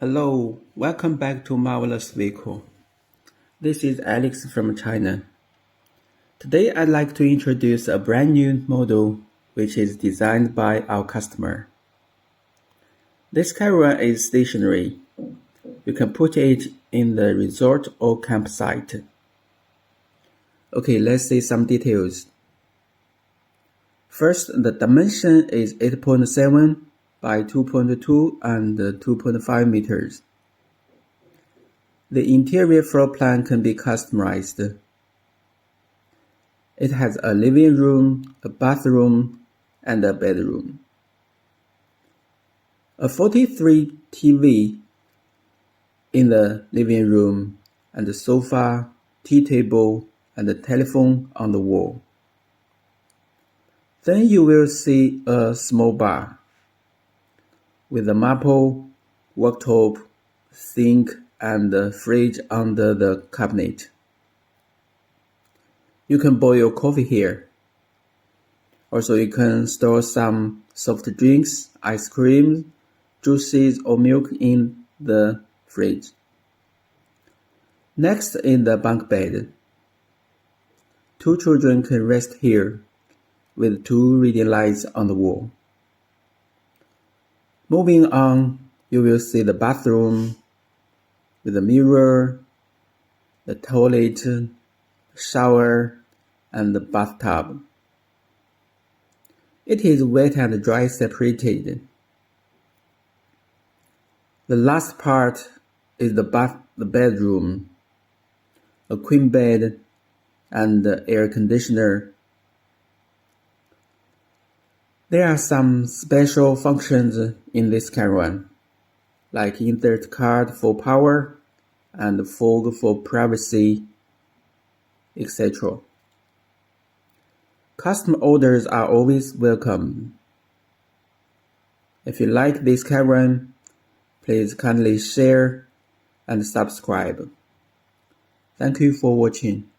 Hello, welcome back to Marvelous Vehicle. This is Alex from China. Today I'd like to introduce a brand new model which is designed by our customer. This caravan is stationary. You can put it in the resort or campsite. Okay, let's see some details. First, the dimension is 8.7 by 2.2 and 2.5 meters. The interior floor plan can be customized. It has a living room, a bathroom, and a bedroom. A 43 TV in the living room, and a sofa, tea table, and a telephone on the wall. Then you will see a small bar with a maple, worktop, sink, and a fridge under the cabinet. You can boil coffee here. Also, you can store some soft drinks, ice cream, juices, or milk in the fridge. Next is the bunk bed. 2 children can rest here, with 2 reading lights on the wall. Moving on, you will see the bathroom with a mirror, the toilet, shower, and the bathtub. It is wet and dry separated. The last part is the bedroom, a queen bed, and the air conditioner. There are some special functions in this caravan, like insert card for power and fog for privacy, etc. Custom orders are always welcome. If you like this caravan, please kindly share and subscribe. Thank you for watching.